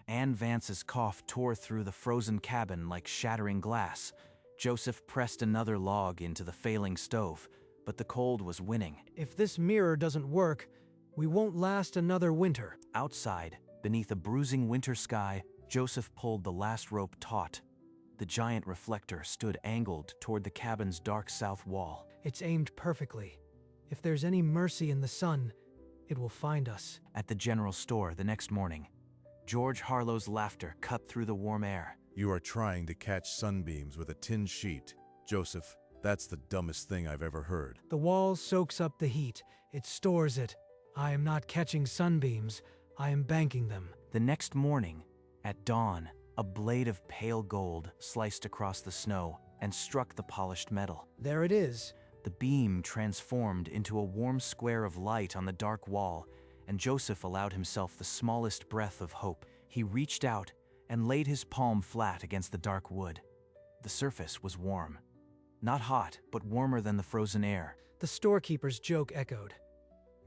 Anne Vance's cough tore through the frozen cabin like shattering glass. Joseph pressed another log into the failing stove, but the cold was winning. If this mirror doesn't work, we won't last another winter. Outside, beneath a bruising winter sky, Joseph pulled the last rope taut. The giant reflector stood angled toward the cabin's dark south wall. It's aimed perfectly. If there's any mercy in the sun, it will find us. At the general store the next morning, George Harlow's laughter cut through the warm air. You are trying to catch sunbeams with a tin sheet. Joseph, that's the dumbest thing I've ever heard. The wall soaks up the heat. It stores it. I am not catching sunbeams. I am banking them. The next morning, at dawn, a blade of pale gold sliced across the snow and struck the polished metal. There it is. The beam transformed into a warm square of light on the dark wall, and Joseph allowed himself the smallest breath of hope. He reached out and laid his palm flat against the dark wood. The surface was warm. Not hot, but warmer than the frozen air. The storekeeper's joke echoed.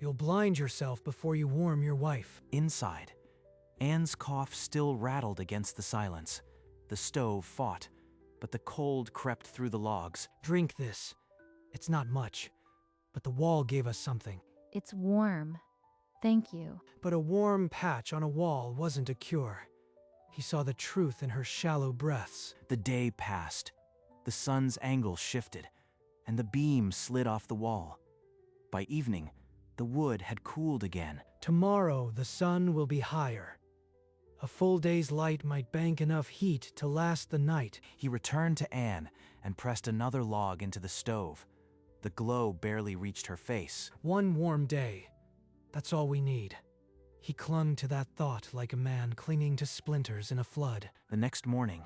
You'll blind yourself before you warm your wife. Inside, Anne's cough still rattled against the silence. The stove fought, but the cold crept through the logs. Drink this. It's not much, but the wall gave us something. It's warm. Thank you. But a warm patch on a wall wasn't a cure. He saw the truth in her shallow breaths. The day passed. The sun's angle shifted, and the beam slid off the wall. By evening, the wood had cooled again. Tomorrow, the sun will be higher. A full day's light might bank enough heat to last the night. He returned to Anne and pressed another log into the stove. The glow barely reached her face. One warm day. That's all we need. He clung to that thought like a man clinging to splinters in a flood. The next morning,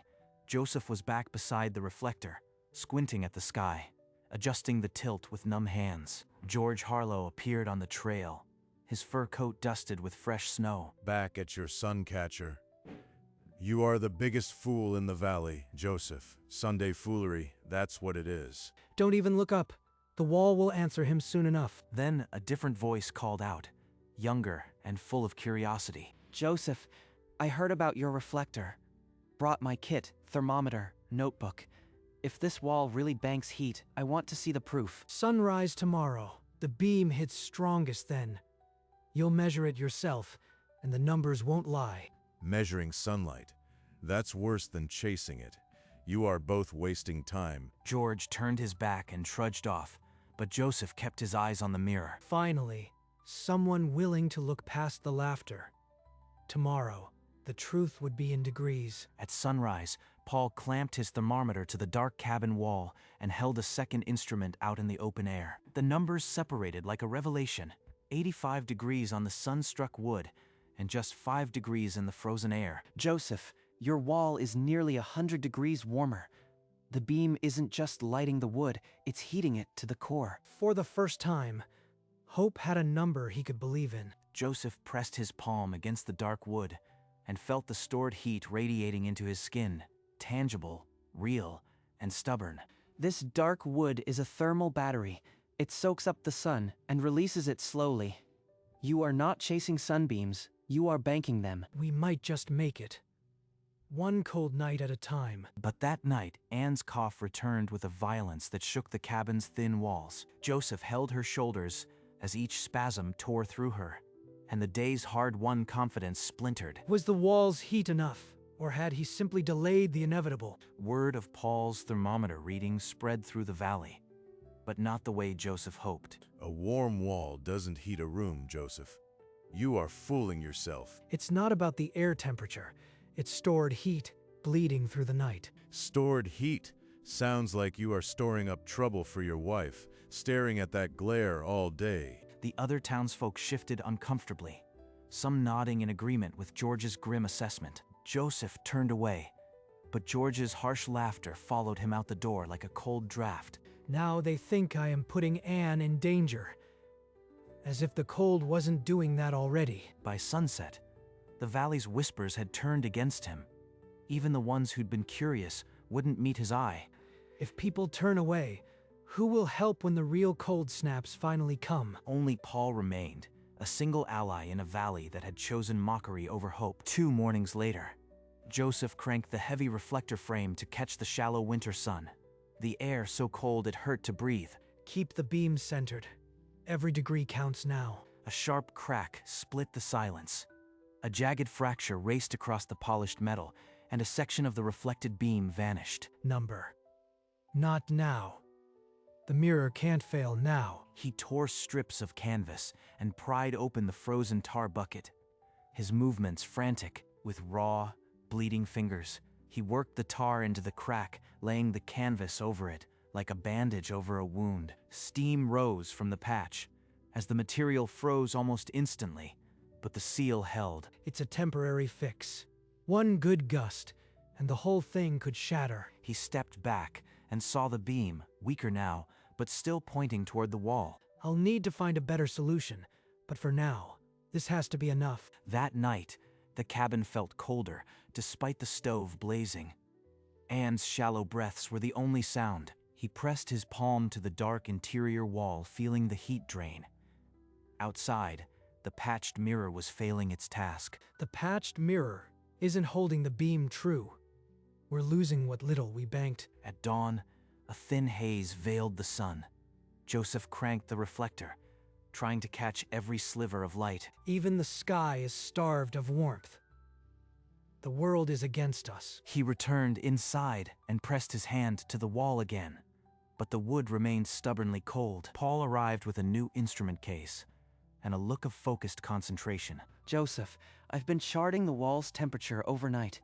Joseph was back beside the reflector, squinting at the sky, adjusting the tilt with numb hands. George Harlow appeared on the trail, his fur coat dusted with fresh snow. Back at your sun catcher. You are the biggest fool in the valley, Joseph. Sunday foolery, that's what it is. Don't even look up. The wall will answer him soon enough. Then a different voice called out, younger and full of curiosity. Joseph, I heard about your reflector. Brought my kit, thermometer, notebook. If this wall really banks heat, I want to see the proof. Sunrise tomorrow. The beam hits strongest then. You'll measure it yourself, and the numbers won't lie. Measuring sunlight. That's worse than chasing it. You are both wasting time. George turned his back and trudged off, but Joseph kept his eyes on the mirror. Finally, someone willing to look past the laughter. Tomorrow, the truth would be in degrees. At sunrise, Paul clamped his thermometer to the dark cabin wall and held a second instrument out in the open air. The numbers separated like a revelation. 85 degrees on the sun-struck wood, and just 5 degrees in the frozen air. Joseph, your wall is nearly 100 degrees warmer. The beam isn't just lighting the wood, it's heating it to the core. For the first time, hope had a number he could believe in. Joseph pressed his palm against the dark wood and felt the stored heat radiating into his skin, tangible, real, and stubborn. This dark wood is a thermal battery. It soaks up the sun and releases it slowly. You are not chasing sunbeams, you are banking them. We might just make it. One cold night at a time. But that night, Anne's cough returned with a violence that shook the cabin's thin walls. Joseph held her shoulders as each spasm tore through her, and the day's hard-won confidence splintered. Was the wall's heat enough, or had he simply delayed the inevitable? Word of Paul's thermometer reading spread through the valley, but not the way Joseph hoped. A warm wall doesn't heat a room, Joseph. You are fooling yourself. It's not about the air temperature. It's stored heat, bleeding through the night. Stored heat? Sounds like you are storing up trouble for your wife, staring at that glare all day. The other townsfolk shifted uncomfortably, some nodding in agreement with George's grim assessment. Joseph turned away, but George's harsh laughter followed him out the door like a cold draft. Now they think I am putting Anne in danger. As if the cold wasn't doing that already. By sunset, the valley's whispers had turned against him. Even the ones who'd been curious wouldn't meet his eye. If people turn away, who will help when the real cold snaps finally come? Only Paul remained, a single ally in a valley that had chosen mockery over hope. 2 mornings later, Joseph cranked the heavy reflector frame to catch the shallow winter sun. The air so cold it hurt to breathe. Keep the beam centered. Every degree counts now. A sharp crack split the silence. A jagged fracture raced across the polished metal, and a section of the reflected beam vanished. Number. Not now. The mirror can't fail now. He tore strips of canvas and pried open the frozen tar bucket. His movements frantic, with raw, bleeding fingers. He worked the tar into the crack, laying the canvas over it, like a bandage over a wound. Steam rose from the patch, as the material froze almost instantly, but the seal held. It's a temporary fix. One good gust, and the whole thing could shatter. He stepped back and saw the beam, weaker now, but still pointing toward the wall. I'll need to find a better solution, but for now, this has to be enough. That night, the cabin felt colder, despite the stove blazing. Anne's shallow breaths were the only sound. He pressed his palm to the dark interior wall, feeling the heat drain. Outside, the patched mirror was failing its task. The patched mirror isn't holding the beam true. We're losing what little we banked. At dawn, a thin haze veiled the sun. Joseph cranked the reflector, trying to catch every sliver of light. Even the sky is starved of warmth. The world is against us. He returned inside and pressed his hand to the wall again, but the wood remained stubbornly cold. Paul arrived with a new instrument case and a look of focused concentration. Joseph, I've been charting the wall's temperature overnight.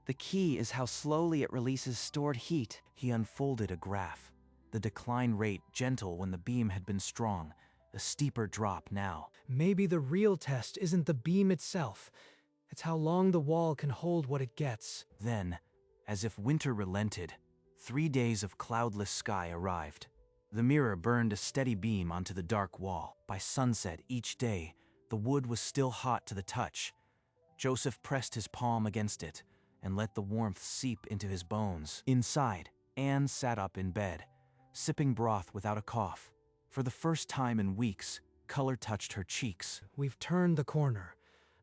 The key is how slowly it releases stored heat. He unfolded a graph, the decline rate gentle when the beam had been strong, a steeper drop now. Maybe the real test isn't the beam itself. It's how long the wall can hold what it gets. Then, as if winter relented, 3 days of cloudless sky arrived. The mirror burned a steady beam onto the dark wall. By sunset each day, the wood was still hot to the touch. Joseph pressed his palm against it and let the warmth seep into his bones. Inside, Anne sat up in bed, sipping broth without a cough. For the first time in weeks, color touched her cheeks. We've turned the corner.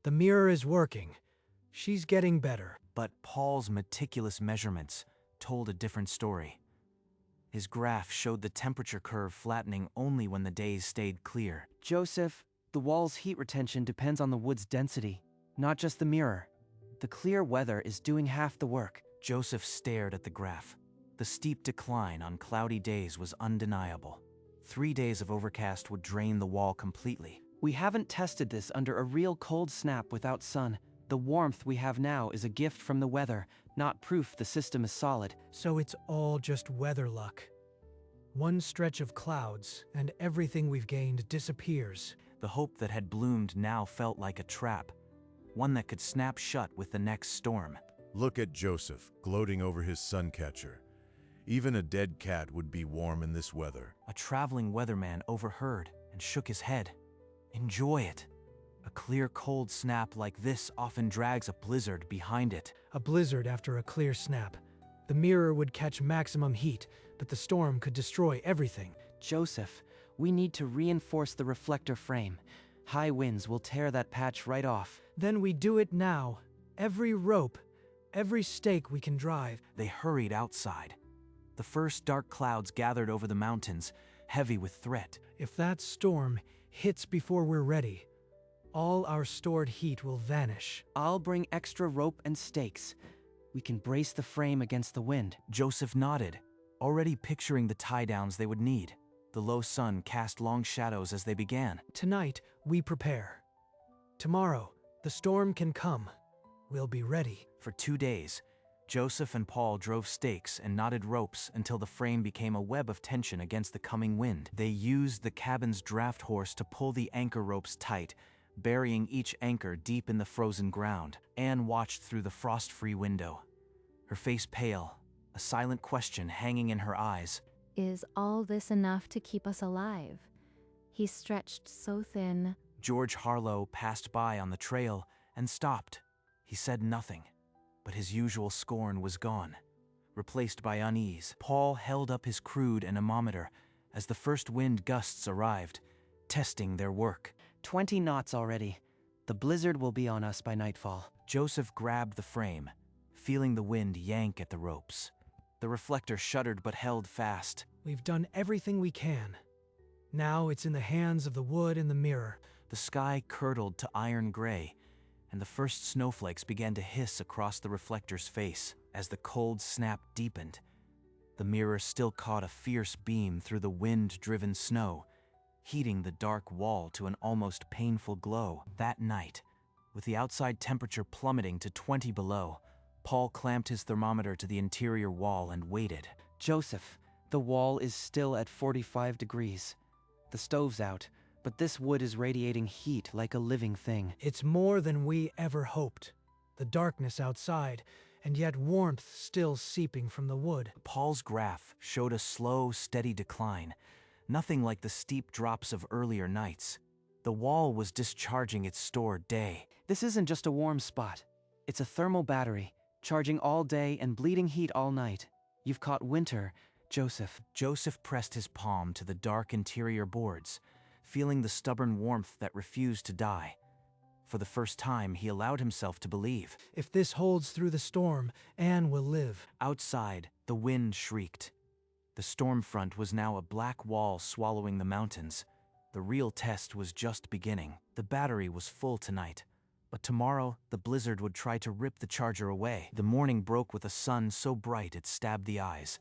The mirror is working. She's getting better. But Paul's meticulous measurements told a different story. His graph showed the temperature curve flattening only when the days stayed clear. Joseph, the wall's heat retention depends on the wood's density, not just the mirror. The clear weather is doing half the work. Joseph stared at the graph. The steep decline on cloudy days was undeniable. 3 days of overcast would drain the wall completely. We haven't tested this under a real cold snap without sun. The warmth we have now is a gift from the weather, not proof the system is solid. So it's all just weather luck. One stretch of clouds, and everything we've gained disappears. The hope that had bloomed now felt like a trap, one that could snap shut with the next storm. Look at Joseph, gloating over his suncatcher. Even a dead cat would be warm in this weather. A traveling weatherman overheard and shook his head. Enjoy it. A clear, cold snap like this often drags a blizzard behind it. A blizzard after a clear snap. The mirror would catch maximum heat, but the storm could destroy everything. Joseph, we need to reinforce the reflector frame. High winds will tear that patch right off. Then we do it now. Every rope, every stake we can drive. They hurried outside. The first dark clouds gathered over the mountains, heavy with threat. If that storm hits before we're ready, all our stored heat will vanish. I'll bring extra rope and stakes. We can brace the frame against the wind. Joseph nodded, already picturing the tie-downs they would need. The low sun cast long shadows as they began. Tonight, we prepare. Tomorrow, the storm can come. We'll be ready. For 2 days, Joseph and Paul drove stakes and knotted ropes until the frame became a web of tension against the coming wind. They used the cabin's draft horse to pull the anchor ropes tight, burying each anchor deep in the frozen ground. Anne watched through the frost-free window, her face pale, a silent question hanging in her eyes. Is all this enough to keep us alive? He stretched so thin. George Harlow passed by on the trail and stopped. He said nothing, but his usual scorn was gone, replaced by unease. Paul held up his crude anemometer as the first wind gusts arrived, testing their work. 20 knots already. The blizzard will be on us by nightfall. Joseph grabbed the frame, feeling the wind yank at the ropes. The reflector shuddered but held fast. We've done everything we can. Now it's in the hands of the wood and the mirror. The sky curdled to iron gray, and the first snowflakes began to hiss across the reflector's face as the cold snap deepened. The mirror still caught a fierce beam through the wind-driven snow, heating the dark wall to an almost painful glow. That night, with the outside temperature plummeting to 20 below, Paul clamped his thermometer to the interior wall and waited. Joseph, the wall is still at 45 degrees. The stove's out, but this wood is radiating heat like a living thing. It's more than we ever hoped. The darkness outside, and yet warmth still seeping from the wood. Paul's graph showed a slow, steady decline, nothing like the steep drops of earlier nights. The wall was discharging its stored day. This isn't just a warm spot. It's a thermal battery, charging all day and bleeding heat all night. You've caught winter, Joseph. Joseph pressed his palm to the dark interior boards, feeling the stubborn warmth that refused to die. For the first time, he allowed himself to believe. If this holds through the storm, Anne will live. Outside, the wind shrieked. The storm front was now a black wall swallowing the mountains. The real test was just beginning. The battery was full tonight, but tomorrow the blizzard would try to rip the charger away. The morning broke with a sun so bright it stabbed the eyes.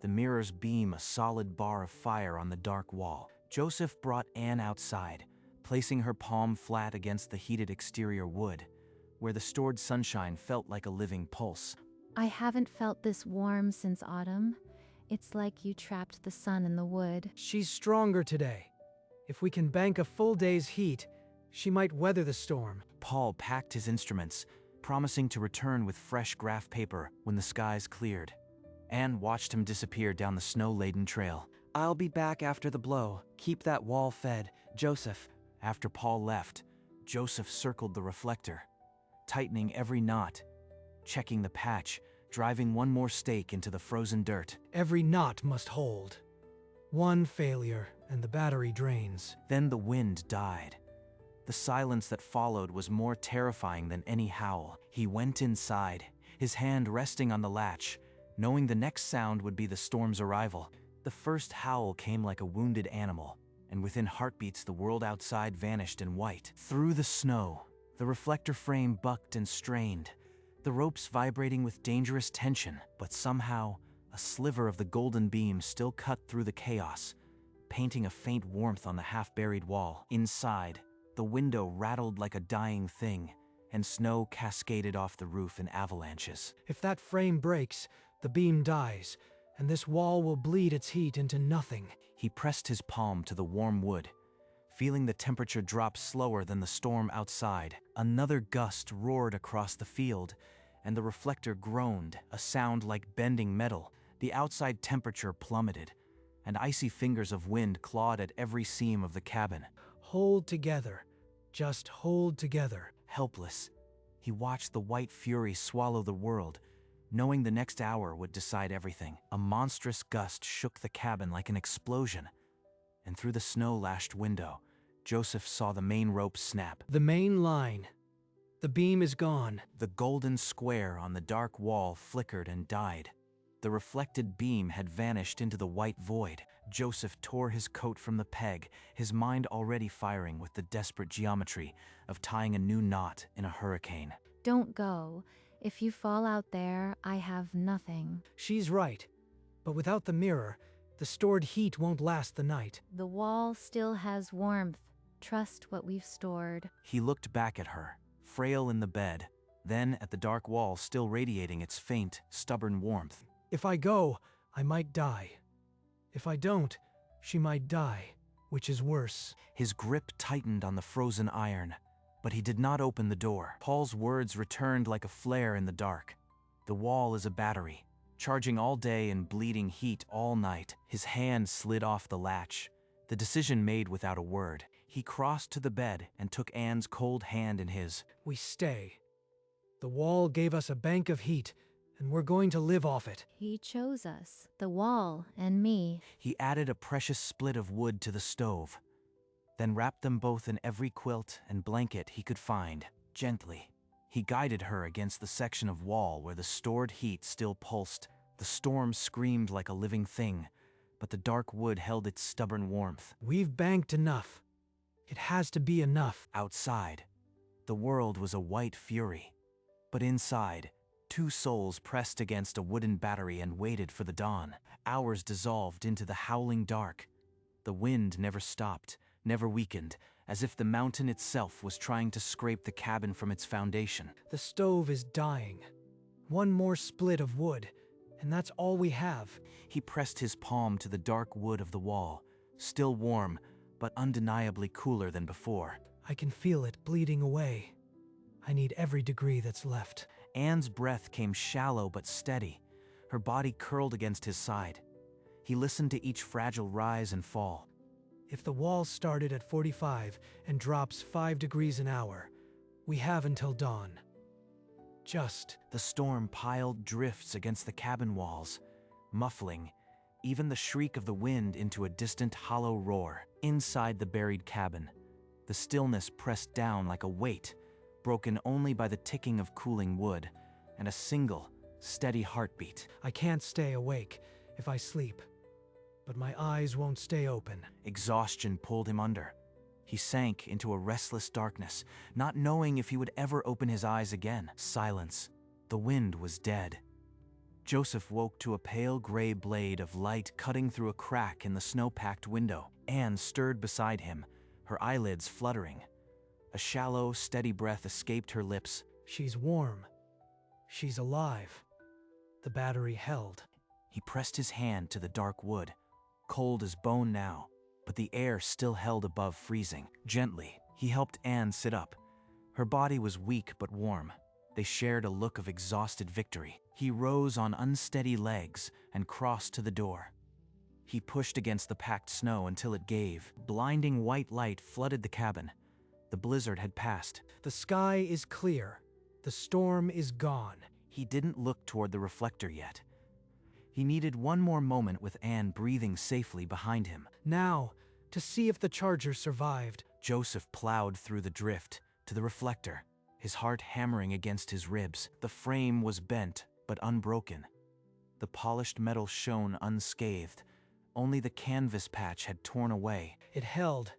The mirror's beam a solid bar of fire on the dark wall. Joseph brought Anne outside, placing her palm flat against the heated exterior wood, where the stored sunshine felt like a living pulse. I haven't felt this warm since autumn. It's like you trapped the sun in the wood. She's stronger today. If we can bank a full day's heat, she might weather the storm. Paul packed his instruments, promising to return with fresh graph paper when the skies cleared. Anne watched him disappear down the snow-laden trail. I'll be back after the blow. Keep that wall fed, Joseph. After Paul left, Joseph circled the reflector, tightening every knot, checking the patch, driving one more stake into the frozen dirt. Every knot must hold. One failure, and the battery drains. Then the wind died. The silence that followed was more terrifying than any howl. He went inside, his hand resting on the latch, knowing the next sound would be the storm's arrival. The first howl came like a wounded animal, and within heartbeats the world outside vanished in white. Through the snow, the reflector frame bucked and strained, the ropes vibrating with dangerous tension, but somehow a sliver of the golden beam still cut through the chaos, painting a faint warmth on the half-buried wall. Inside, the window rattled like a dying thing, and snow cascaded off the roof in avalanches. If that frame breaks, the beam dies, and this wall will bleed its heat into nothing. He pressed his palm to the warm wood, feeling the temperature drop slower than the storm outside. Another gust roared across the field, and the reflector groaned, a sound like bending metal. The outside temperature plummeted, and icy fingers of wind clawed at every seam of the cabin. Hold together. Just hold together. Helpless, he watched the white fury swallow the world, knowing the next hour would decide everything. A monstrous gust shook the cabin like an explosion, and through the snow-lashed window, Joseph saw the main rope snap. The main line. The beam is gone. The golden square on the dark wall flickered and died. The reflected beam had vanished into the white void. Joseph tore his coat from the peg, his mind already firing with the desperate geometry of tying a new knot in a hurricane. Don't go. If you fall out there, I have nothing. She's right. But without the mirror, the stored heat won't last the night. The wall still has warmth. Trust what we've stored. He looked back at her, frail in the bed, then at the dark wall still radiating its faint, stubborn warmth. If I go, I might die. If I don't, she might die, which is worse. His grip tightened on the frozen iron, but he did not open the door. Paul's words returned like a flare in the dark. The wall is a battery, charging all day and bleeding heat all night. His hand slid off the latch, the decision made without a word. He crossed to the bed and took Anne's cold hand in his. We stay. The wall gave us a bank of heat, and we're going to live off it. He chose us, the wall and me. He added a precious split of wood to the stove. then wrapped them both in every quilt and blanket he could find. Gently, he guided her against the section of wall where the stored heat still pulsed. The storm screamed like a living thing, but the dark wood held its stubborn warmth. We've banked enough. It has to be enough. Outside, the world was a white fury. But inside, two souls pressed against a wooden battery and waited for the dawn. Hours dissolved into the howling dark. The wind never stopped, never weakened, as if the mountain itself was trying to scrape the cabin from its foundation. The stove is dying. One more split of wood, and that's all we have. He pressed his palm to the dark wood of the wall, still warm, but undeniably cooler than before. I can feel it bleeding away. I need every degree that's left. Anne's breath came shallow but steady, her body curled against his side. He listened to each fragile rise and fall. If the wall started at 45 and drops 5 degrees an hour, we have until dawn. The storm piled drifts against the cabin walls, muffling even the shriek of the wind into a distant hollow roar. Inside the buried cabin, the stillness pressed down like a weight, broken only by the ticking of cooling wood and a single, steady heartbeat. I can't stay awake if I sleep, but my eyes won't stay open. Exhaustion pulled him under. He sank into a restless darkness, not knowing if he would ever open his eyes again. Silence. The wind was dead. Joseph woke to a pale gray blade of light cutting through a crack in the snow-packed window. Anne stirred beside him, her eyelids fluttering. A shallow, steady breath escaped her lips. She's warm. She's alive. The battery held. He pressed his hand to the dark wood, cold as bone now, but the air still held above freezing. Gently, he helped Anne sit up. Her body was weak but warm. They shared a look of exhausted victory. He rose on unsteady legs and crossed to the door. He pushed against the packed snow until it gave. Blinding white light flooded the cabin. The blizzard had passed. The sky is clear. The storm is gone. He didn't look toward the reflector yet. He needed one more moment with Anne breathing safely behind him. Now, to see if the charger survived. Joseph plowed through the drift to the reflector, his heart hammering against his ribs. The frame was bent, but unbroken. The polished metal shone unscathed. Only the canvas patch had torn away. It held.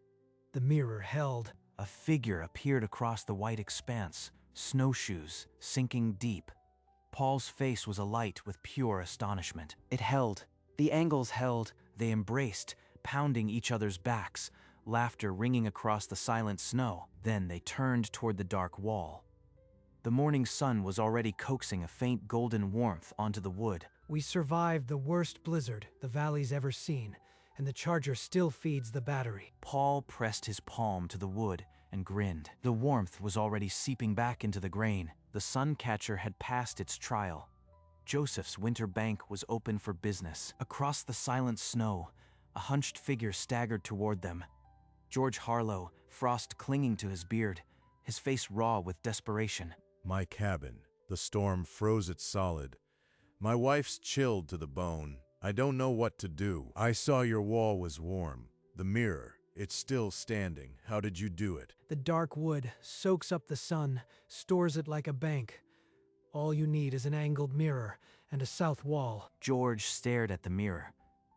The mirror held. A figure appeared across the white expanse, snowshoes sinking deep. Paul's face was alight with pure astonishment. It held. The angles held. They embraced, pounding each other's backs, laughter ringing across the silent snow. Then they turned toward the dark wall. The morning sun was already coaxing a faint golden warmth onto the wood. We survived the worst blizzard the valley's ever seen, and the charger still feeds the battery. Paul pressed his palm to the wood and grinned. The warmth was already seeping back into the grain. The sun catcher had passed its trial. Joseph's winter bank was open for business. Across the silent snow, a hunched figure staggered toward them. George Harlow, frost clinging to his beard, his face raw with desperation. My cabin. The storm froze it solid. My wife's chilled to the bone. I don't know what to do. I saw your wall was warm. The mirror, it's still standing. How did you do it? The dark wood soaks up the sun, stores it like a bank. All you need is an angled mirror and a south wall. George stared at the mirror.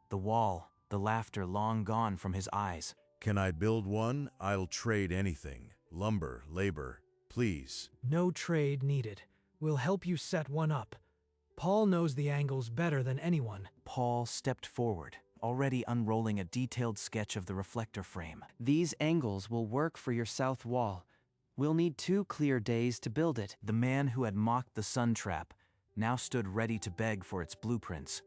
The wall, the laughter long gone from his eyes. Can I build one? I'll trade anything. Lumber, labor, please. No trade needed. We'll help you set one up. Paul knows the angles better than anyone. Paul stepped forward, already unrolling a detailed sketch of the reflector frame. These angles will work for your south wall. We'll need 2 clear days to build it. The man who had mocked the sun trap now stood ready to beg for its blueprints.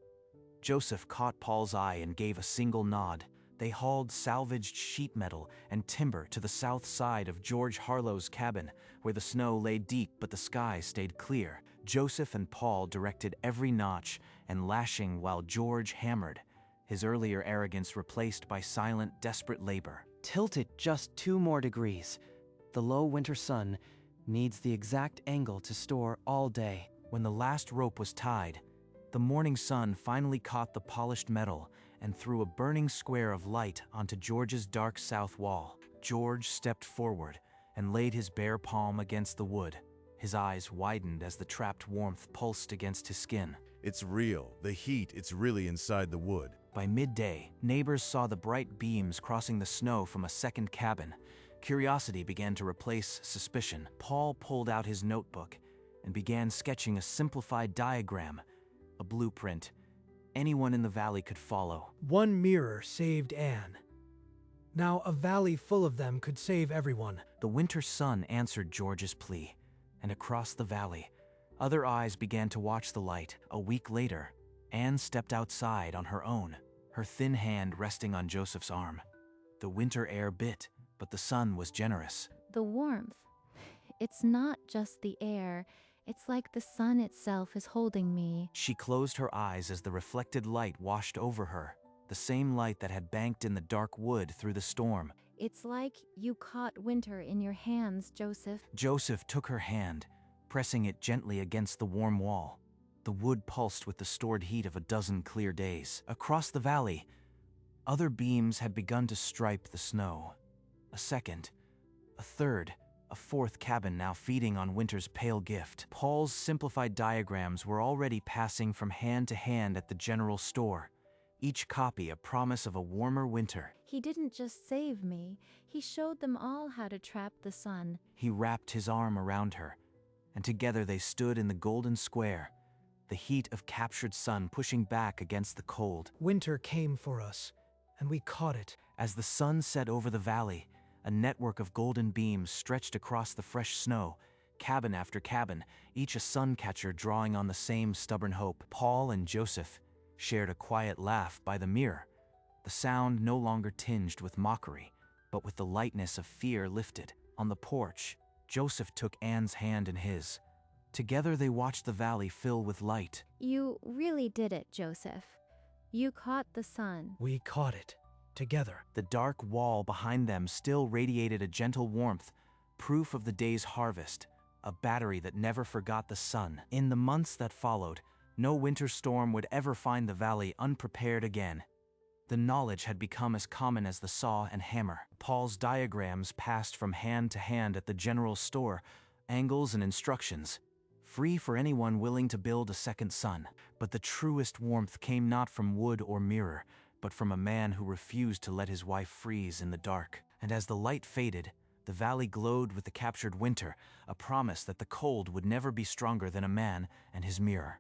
Joseph caught Paul's eye and gave a single nod. They hauled salvaged sheet metal and timber to the south side of George Harlow's cabin, where the snow lay deep but the sky stayed clear. Joseph and Paul directed every notch and lashing while George hammered, his earlier arrogance replaced by silent, desperate labor. Tilt it just 2 more degrees. The low winter sun needs the exact angle to store all day. When the last rope was tied, the morning sun finally caught the polished metal and threw a burning square of light onto George's dark south wall. George stepped forward and laid his bare palm against the wood. His eyes widened as the trapped warmth pulsed against his skin. It's real. The heat, it's really inside the wood. By midday, neighbors saw the bright beams crossing the snow from a second cabin. Curiosity began to replace suspicion. Paul pulled out his notebook and began sketching a simplified diagram, a blueprint anyone in the valley could follow. One mirror saved Anne. Now a valley full of them could save everyone. The winter sun answered George's plea, and across the valley, other eyes began to watch the light. A week later, Anne stepped outside on her own, her thin hand resting on Joseph's arm. The winter air bit, but the sun was generous. The warmth. It's not just the air. It's like the sun itself is holding me. She closed her eyes as the reflected light washed over her, the same light that had banked in the dark wood through the storm. It's like you caught winter in your hands, Joseph. Joseph took her hand, pressing it gently against the warm wall. The wood pulsed with the stored heat of a dozen clear days. Across the valley, other beams had begun to stripe the snow. A second, a third, a fourth cabin now feeding on winter's pale gift. Paul's simplified diagrams were already passing from hand to hand at the general store, each copy a promise of a warmer winter. He didn't just save me. He showed them all how to trap the sun. He wrapped his arm around her, and together they stood in the golden square, the heat of captured sun pushing back against the cold. Winter came for us, and we caught it. As the sun set over the valley, a network of golden beams stretched across the fresh snow, cabin after cabin, each a sun catcher drawing on the same stubborn hope. Paul and Joseph shared a quiet laugh by the mirror, the sound no longer tinged with mockery, but with the lightness of fear lifted. On the porch, Joseph took Anne's hand in his. Together they watched the valley fill with light. You really did it, Joseph. You caught the sun. We caught it. Together. The dark wall behind them still radiated a gentle warmth, proof of the day's harvest, a battery that never forgot the sun. In the months that followed, no winter storm would ever find the valley unprepared again. The knowledge had become as common as the saw and hammer. Paul's diagrams passed from hand to hand at the general store, angles and instructions, free for anyone willing to build a second sun. But the truest warmth came not from wood or mirror, but from a man who refused to let his wife freeze in the dark. And as the light faded, the valley glowed with the captured winter, a promise that the cold would never be stronger than a man and his mirror.